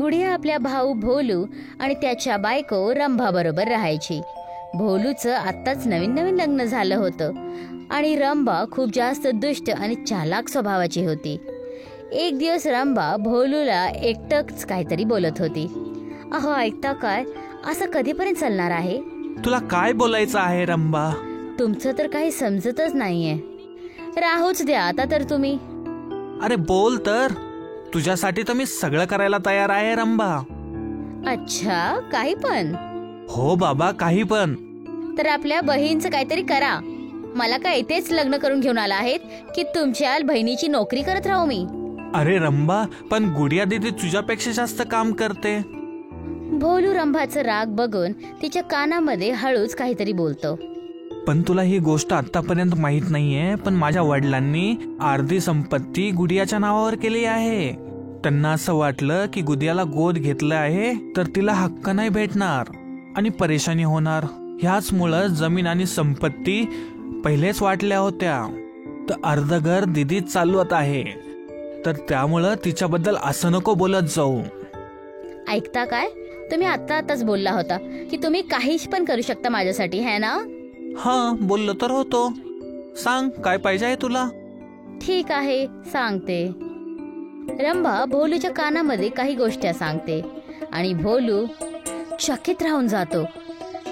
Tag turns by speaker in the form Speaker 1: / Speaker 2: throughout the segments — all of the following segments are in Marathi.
Speaker 1: गुडिया आपल्या भाऊ भोलू आणि त्याच्या बायको रंभा बरोबर राहायची. भोलूचं आत्ताच नवीन नवीन लग्न झालं होतं आणि रंभा खूप जास्त दुष्ट आणि चालाक स्वभावाची होती. एक दिवस रंभा भोलूला एकटंच काहीतरी बोलत होती. अहो ऐकता काय, असं कधीपर्यंत चालणार आहे?
Speaker 2: तुला काय बोलायचं आहे रंभा?
Speaker 1: तुमचं तर काही समजतच नाहीये. राहूच द्या आता तर तुम्ही.
Speaker 2: अरे बोल तर, तुझ्यासाठी तर मी सगळं करायला तयार आहे रंभा.
Speaker 1: अच्छा, काही पण?
Speaker 2: हो बाबा, काही पण.
Speaker 1: तर आपल्या बहीणचं काहीतरी करा. मला काय इथेच लग्न करून घेऊन आला आहेत की तुमच्या बहिणीची नोकरी करत राहू मी?
Speaker 2: अरे रंभा, पण गुडिया दीदी तुझ्यापेक्षा जास्त काम करते.
Speaker 1: भोलू रंभाचं राग बघून तिच्या कानामध्ये हळूच काहीतरी बोलतो.
Speaker 2: पण तुला ही गोष्ट आतापर्यंत माहित नाहीये, पण माझ्या वडिलांनी अर्धी संपत्ती गुडियाच्या नावावर केली आहे. त्यांना असं वाटलं की गुडियाला गोद घेतलं आहे तर तिला हक्क नाही भेटणार आणि परेशानी होणार. ह्याचमुळं जमीन आणि संपत्ती पहिलेच वाटल्या होत्या, तर अर्ध घर दीदीच चालवत आहे. तर त्यामुळं तिच्याबद्दल असं नको बोलत जाऊ.
Speaker 1: ऐकता काय, तुम्ही आताच बोलला होता की तुम्ही काही पण करू शकता माझ्यासाठी, है ना?
Speaker 2: हा, बोललो तर होतो. सांग, काय पाहिजे आहे तुला?
Speaker 1: ठीक आहे, सांगते. रंभा भोलूच्या कानामध्ये काही गोष्टी सांगते आणि भोलू चकित राहून जातो.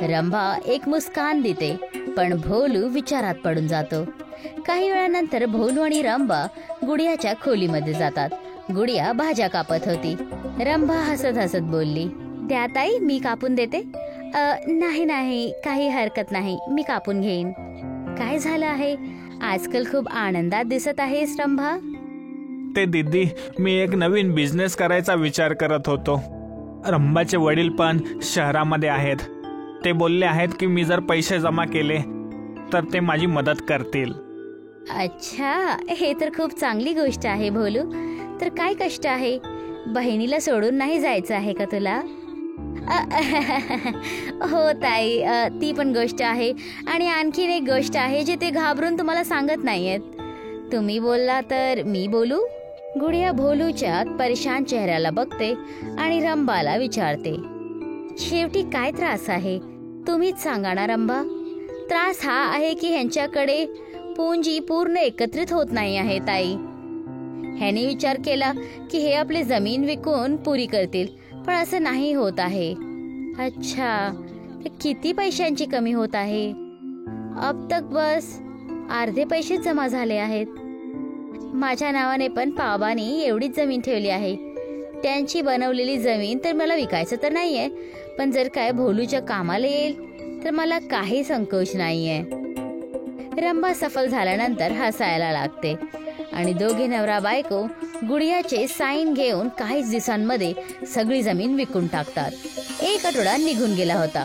Speaker 1: रंभा एक मुस्कान देते, पण भोलू विचारात पडून जातो. काही वेळानंतर भोलू आणि रंभा गुडियाच्या खोलीमध्ये जातात. गुडिया भाज्या कापत होती. रंभा हसत हसत बोलली, "द्या ताई, मी कापून देते." नाही नाही, काही हरकत नाही, मी कापून घेईन." काय झालं आहे? आजकाल खूप आनंदात दिसत आहेस रंभा.
Speaker 2: ते दीदी, मी एक नवीन बिझनेस करायचा विचार करत होतो. रंभाचे वडील पण शहरामध्ये आहेत. ते बोलले आहेत की मी जर पैसे जमा केले तर ते माझी मदत करतील.
Speaker 1: अच्छा, हे तर खूप चांगली गोष्ट आहे भोलू. तर काय कष्ट आहे? बहिणीला सोडून नाही जायचं आहे का तुला? हो ताई, ती पण गोष्ट आहे आणि आणखीन एक गोष्ट आहे जे ते घाबरून तुम्हाला सांगत नाहीयेत. तुम्ही बोलला तर मी बोलू? गुडिया भोलूच्या परेशान चेहऱ्याला बघते आणि रंभाला विचारते, शेवटी काय त्रास आहे? तुम्हीच सांगा ना रंभा. त्रास हा आहे की ह्यांच्याकडे पुंजी पूर्ण एकत्रित होत नाही आहे ताई. ह्याने विचार केला की हे आपली जमीन विकून पुरी करतील, पण असं नाही होत आहे. अच्छा, किती पैशांची कमी होत आहे? अब तक बस अर्धे पैसे जमा झाले आहेत. माझ्या नावाने पण पाबानी एवढीच जमीन ठेवली आहे. त्यांची बनवलेली जमीन तर मला विकायचं तर नाहीये, पण जर काय भोलूच्या कामाला येईल तर मला काही संकोच नाहीये. रंभा सफल झाल्यानंतर हसायला लागते आणि दोघे नवरा बायको गुडियाचे साईन घेऊन काहीच दिवसांमध्ये सगळी जमीन विकून टाकतात. एक आठवडा निघून गेला होता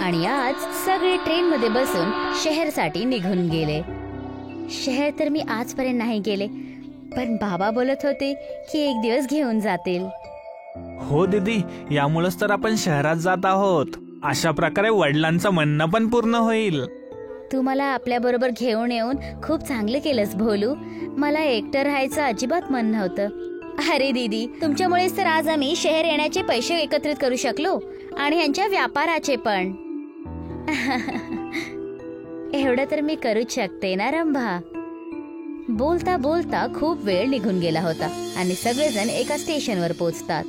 Speaker 1: आणि आज सगळे ट्रेनमध्ये बसून शहरसाठी निघून गेले. शहर तर मी आजपर्यंत नाही गेले, पण बाबा बोलत होते की एक दिवस घेऊन जातील.
Speaker 2: हो दीदी, यामुळेच तर आपण शहरात जात आहोत. अशा प्रकारे वडिलांचं म्हणणं पण पूर्ण होईल.
Speaker 1: तू मला आपल्या बरोबर घेऊन येऊन खूप चांगलं केलंस भोलू. मला एकटं राहायचं अजिबात मन नव्हतं. अरे दीदी, तुमच्यामुळेच तर आज आम्ही शहर येण्याचे पैसे एकत्रित करू शकलो आणि ह्यांच्या व्यापाराचे पण. एवढं तर मी करूच शकते ना रंभा. बोलता बोलता खूप वेळ निघून गेला होता आणि सगळेजण एका स्टेशनवर पोहोचतात.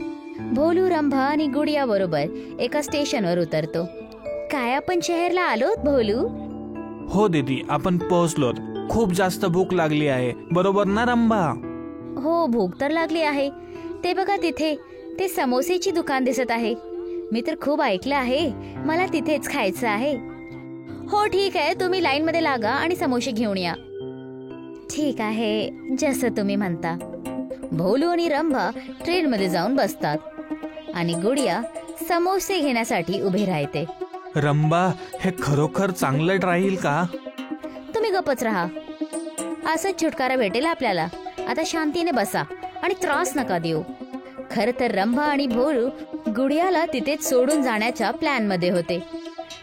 Speaker 1: भोलू रंभा आणि गुडिया बरोबर एका स्टेशनवर उतरतो. काय आपण शहरला आलोत भोलू?
Speaker 2: हो दीदी, आपण पोहोचलोत. खूप जास्त भूक लागली आहे, बरोबर ना रंभा?
Speaker 1: हो, भूक तर लागली आहे. ते बघा तिथे ते समोसेची दुकान दिसत आहे. मी तर खूप ऐकलं आहे, मला तिथेच खायचं आहे. हो ठीक आहे, तुम्ही लाईन मध्ये लागा आणि समोसे घेऊन या. ठीक आहे, जसं तुम्ही म्हणता. भोलू आणि रंभा ट्रेन मध्ये जाऊन बसतात आणि गुडिया समोसे घेण्यासाठी उभे राहते.
Speaker 2: रंभा, हे खरोखर चांगलं राहील का?
Speaker 1: तुम्ही गप्पच राहा, असं छुटकारा भेटेल आपल्याला. आता शांतीने बसा आणि त्रास नका देऊ. खरं तर रंभा आणि भोलू गुडियाला तिथेच सोडून जाण्याच्या प्लॅन मध्ये होते,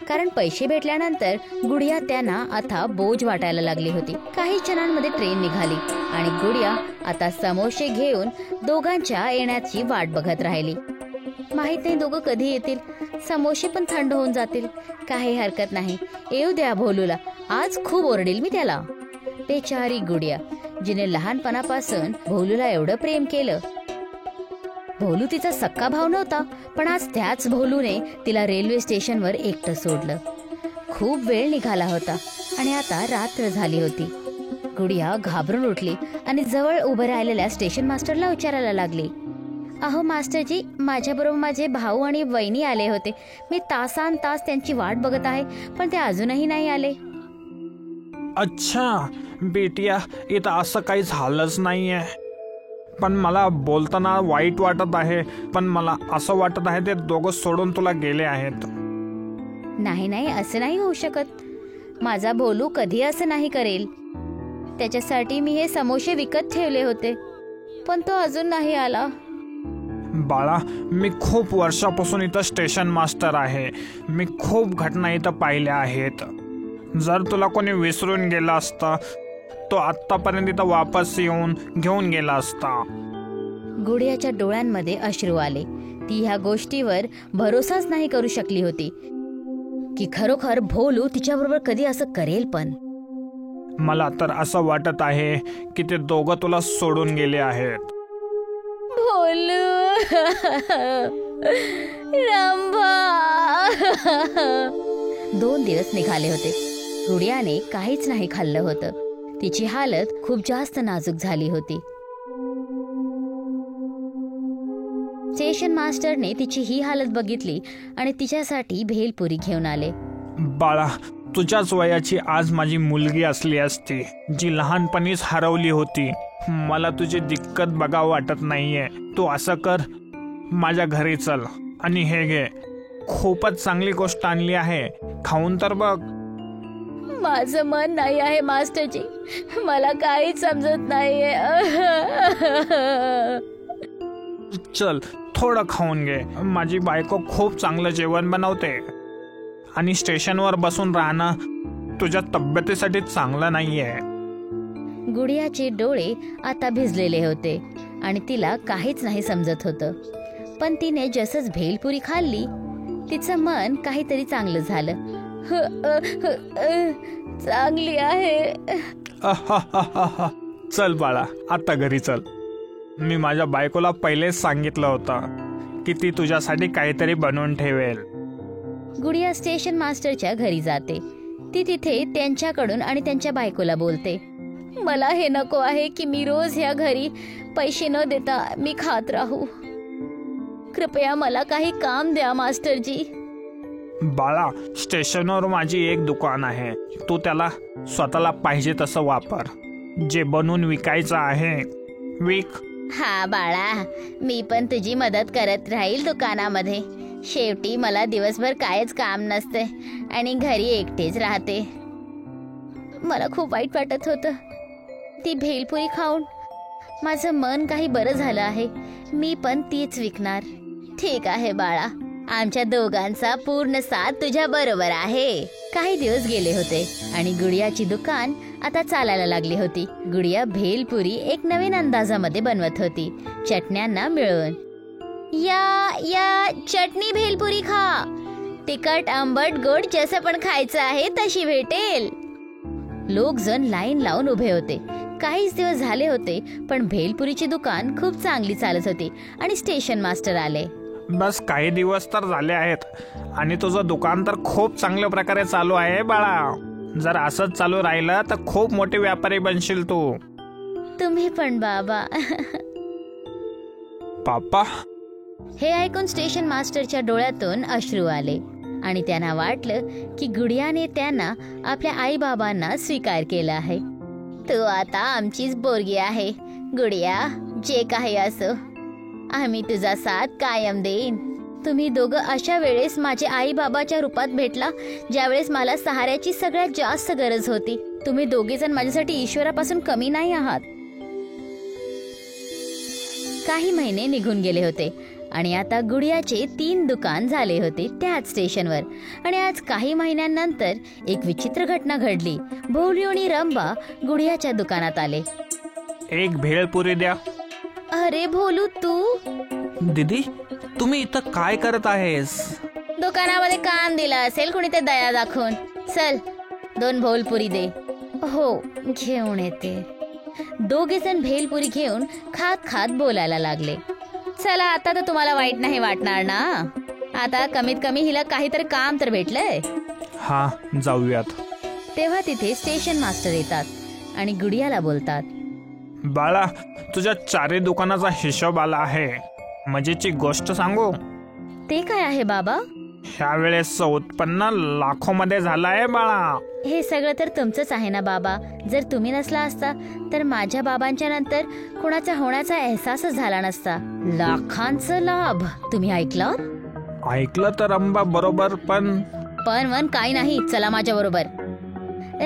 Speaker 1: कारण पैसे भेटल्यानंतर गुडिया त्यांना आता बोज वाटायला लागली होती. काही क्षणांमध्ये ट्रेन निघाली आणि गुडिया आता समोसे घेऊन दोघांच्या येण्याची वाट बघत राहिली. माहित नाही दोघं कधी येतील. समोसे पण थंड होऊन जातील. काही हरकत नाही, येऊ द्या भोलूला. आज खूप ओरडेल मी त्याला. बेचारी गुडिया, जिने लहानपणापासून भोलूला एवढं प्रेम केलं. भोलू तिचा सक्का भाव नव्हता, पण आज त्याच भोलूने तिला रेल्वे स्टेशनवर एकटं सोडलं. खूप वेळ निघाला होता आणि आता रात्र झाली होती. गुडिया घाबरून उठली आणि जवळ उभं राहिलेल्या स्टेशन मास्टरला विचारायला लागली, अहो मास्टरजी, माझ्याबरोबर माझे भाऊ आणि वहिनी आले होते. मी तासान तास त्यांची वाट बघत आहे, पण ते अजूनही नाही आले.
Speaker 2: अच्छा बेटिया, इथं असं काही झालंच नाहीये. पण मला बोलताना वाईट वाटत आहे, पण मला असं वाटत आहे ते दोघं सोडून तुला गेले आहेत.
Speaker 1: नाही नाही, असं नाही होऊ शकत. माझा भोलू कधी असं नाही करेल. त्याच्यासाठी मी हे समोसे विकत ठेवले होते, पण तो अजून नाही आला.
Speaker 2: बाळा, मी खूप वर्षापासून इथं स्टेशन मास्टर आहे. मी खूप घटना इथं पाहिल्या आहेत. जर तुला कोणी विसरून गेला असता, तो आत्तापर्यंत इथं वापस येऊन घेऊन गेला असता.
Speaker 1: गुडियाच्या डोळ्यांमध्ये अश्रू आले. ती ह्या गोष्टीवर भरोसाच नाही करू शकली होती की खरोखर भोलू तिच्याबरोबर कधी असं करेल. पण
Speaker 2: मला तर असं वाटत आहे की ते दोघं तुला सोडून गेले आहेत.
Speaker 1: भोलू, रंभा. 2 दिवस निघाले होते. गुडियाने काहीच नाही खाल्लं होतं. तिची हालत खूप जास्त नाजूक झाली होती. स्टेशन मास्टरने तिची ही हालत बघितली आणि तिच्यासाठी भेलपुरी घेऊन आले.
Speaker 2: बाळा, तुझ्याच वयाची आज माझी मुलगी असली असती, जी लहानपणीच हरवली होती. मला तुझी दिक्कत बघावं वाटत नाहीये. तू असं कर, माझ्या घरी चल आणि हे घे. खूपच चांगली गोष्ट आणली आहे, खाऊन तर बघ.
Speaker 1: माझं मन नाही आहे मास्टरजी, मला काहीच समजत नाहीये.
Speaker 2: चल, थोडं खाऊन घे. माझी बायको खूप चांगलं जेवण बनवते आणि स्टेशनवर बसून राहणं तुझ्या तब्येतीसाठी चांगलं नाहीये.
Speaker 1: गुडियाचे डोळे आता भिजलेले होते आणि तिला काहीच नाही समजत होतं. पण तिने जसंच भेलपुरी खाल्ली, तिचं मन काहीतरी चांगलं झालं. चांगली आहे.
Speaker 2: चल बाळा, आता घरी चल. मी माझ्या बायकोला पहिलेच सांगितलं होतं की ती तुझ्यासाठी काहीतरी बनवून ठेवेल.
Speaker 1: गुडिया स्टेशन मास्टरच्या घरी जाते. ती तिथे त्यांच्याकडून आणि त्यांच्या बायकोला बोलते, मला हे नको आहे की मी रोज ह्या घरी पैसे न देता मी खात राहू. कृपया मला काही काम द्या मास्टरजी.
Speaker 2: बाळा, स्टेशनवर माझी एक दुकान आहे. तू त्याला स्वतःला पाहिजे तसं वापर. जे बनवून विकायचं आहे विक.
Speaker 1: हा बाळा, मी पण तुझी मदत करत राहील दुकानामध्ये. शेवटी मला दिवसभर कायच काम नसते आणि घरी एकटेच राहते. मला खूप वाईट वाटत होतं. ती भेलपुरी खाऊन माझं मन काही बरं झालं आहे. मी पण तीच विकणार. ठीक आहे बाळा, आमच्या दोघांचा पूर्ण साथ तुझ्या बरोबर आहे. काही दिवस गेले होते आणि गुडियाची दुकान आता चालायला लागली होती. गुडिया भेलपुरी एक नवीन अंदाजामध्ये बनवत होती, चटण्यांना मिळवून. या चटणी भेलपुरी खा. तिखट, आंबट, गोड जसं पण खायचं आहे तशी भेटेल. लोक जण लाईन लावून उभे होते. काहीच दिवस झाले होते, पण भेलपुरीची दुकान खूप चांगली चालत होती आणि स्टेशन मास्टर आले.
Speaker 2: बस काही दिवस तर झाले आहेत आणि तुझं दुकान तर खूप चांगल्या प्रकारे चालू आहे बाळा. जर असंच चालू राहिलं तर खूप मोठे व्यापारी बनशील तू.
Speaker 1: तुम्ही पण बाबा.
Speaker 2: पापा.
Speaker 1: हे ऐकून स्टेशन मास्टरच्या डोळ्यातून अश्रू आले आणि त्यांना वाटलं की गुडियाने त्यांना आपल्या आई बाबांना स्वीकार केला आहे. तू आता आमचीच पोरगी आहे गुडिया. जे काही असो, आम्ही तुझा साथ कायम देईन. तुम्ही दोघं अशा वेळेस माझे आई बाबाच्या रूपात भेटला, ज्यावेळेस मला सहाऱ्याची सगळ्यात जास्त गरज होती. तुम्ही दोघेजण माझ्यासाठी ईश्वरापासून कमी नाही आहात. काही महिने निघून गेले होते आणि आता गुडियाचे 3 दुकान झाले होते त्याच स्टेशनवर. आणि आज काही महिन्यांनंतर एक विचित्र घटना घडली. भोलू आणि रंभा गुडियाच्या दुकानात आले.
Speaker 2: एक भेळपुरी द्या.
Speaker 1: अरे भोलू, तू
Speaker 2: दीदी, तुम्ही इथं काय करत आहेस?
Speaker 1: दुकानामध्ये काम दिलं असेल कुणी ते दया दाखवून. चल 2 भेलपुरी दे. हो, घेऊन येते. दोघे जण भेलपुरी घेऊन खात खात बोलायला लागले. चला, आता तर तुम्हाला वाईट नाही वाटणार ना? आता कमीत कमी हिला काहीतरी काम तर भेटलंय.
Speaker 2: हा, जाऊयात.
Speaker 1: तेव्हा तिथे स्टेशन मास्टर येतात आणि गुडियाला बोलतात,
Speaker 2: बाळा, तुझ्या 4 दुकानाचा हिशोब आला आहे. मजेची गोष्ट सांगू?
Speaker 1: ते काय आहे बाबा?
Speaker 2: ह्या वेळेस उत्पन्न लाखोमध्ये झालं आहे बाळा.
Speaker 1: हे सगळं तर तुमचंच आहे ना बाबा. जर तुम्ही नसला असता तर माझ्या बाबांच्या नंतर कुणाचा होण्याचा एहसासच झाला नसता. लाखांचा लाभ. तुम्ही
Speaker 2: ऐकलं तर रंभा बरोबर, पण
Speaker 1: काही नाही. चला माझ्या बरोबर.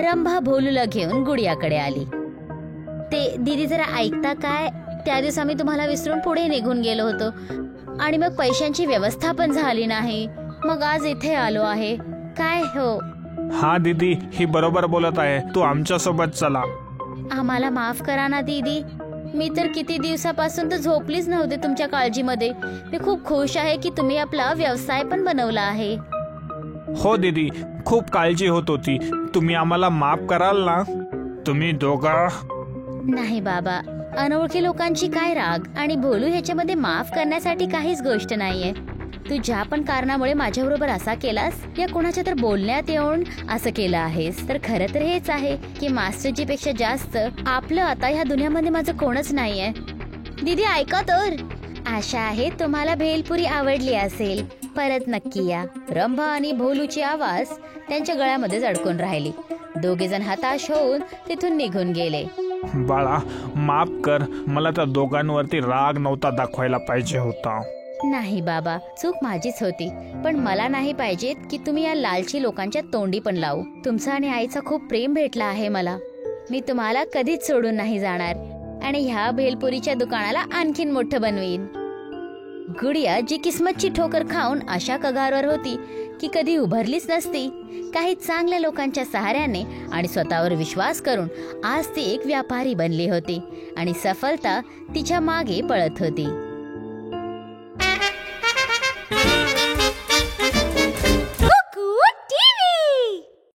Speaker 1: रंभा भोलूला घेऊन गुडियाकडे आली. ते दीदी जरा ऐकता काय? त्या दिवस आम्ही तुम्हाला विसरून पुढे निघून गेलो होतो आणि मग पैशांची व्यवस्था पण झाली नाही. मग आज इथे आलो आहे. काय हो?
Speaker 2: हा दीदी, ही बरोबर बोलत आहे. तू आमच्या सोबत चला.
Speaker 1: आम्हाला माफ करा ना दीदी. मी तर किती दिवसापासून तर झोपलीच नव्हते तुमच्या काळजीमध्ये. मी खूप खुश आहे की तुम्ही आपला व्यवसाय पण बनवला आहे.
Speaker 2: हो दीदी, खूप काळजी होत होती. तुम्ही आम्हाला माफ कराल ना? तुम्ही दोघं?
Speaker 1: नाही बाबा, अनोळखी लोकांची काय राग आणि भोलू ह्याच्यामध्ये माफ करण्यासाठी काहीच गोष्ट नाहीये. तू ज्या पण कारणामुळे माझ्याबरोबर असा केलास, या कोणाच्या तर बोलण्यात येऊन असं केलं आहेस, तर खरं तर हेच आहे की मास्टरजी पेक्षा जास्त आपलं आता ह्या दुनियामध्ये माझं कोणच नाहीये. दीदी ऐका तर. आशा आहे तुम्हाला भेलपुरी आवडली असेल. परत नक्की या. रंभा आणि भोलूची आवाज त्यांच्या गळ्यामध्ये अडकून राहिली. दोघे जण हताश होऊन तिथून निघून गेले.
Speaker 2: बाळा, माफ कर. मला त्या दोघांवरती राग नव्हता दाखवायला पाहिजे होता.
Speaker 1: नाही बाबा, चूक माझीच होती. पण मला नाही पाहिजे की तुम्ही या लालची लोकांच्या तोंडी पण लावू. तुमचं आणि आईचा खूप प्रेम भेटला आहे मला. मी तुम्हाला कधीच सोडून नाही जाणार आणि ह्या भेलपुरीच्या दुकानाला आणखीन मोठं बनवीन. गुडिया जी किस्मतची ठोकर खाऊन अशा कगारवर होती की कधी उभारलीच नसती, काही चांगल्या लोकांच्या सहाऱ्याने आणि स्वतःवर विश्वास करून आज ती एक व्यापारी बनली होती आणि सफलता तिच्या मागे पळत होती.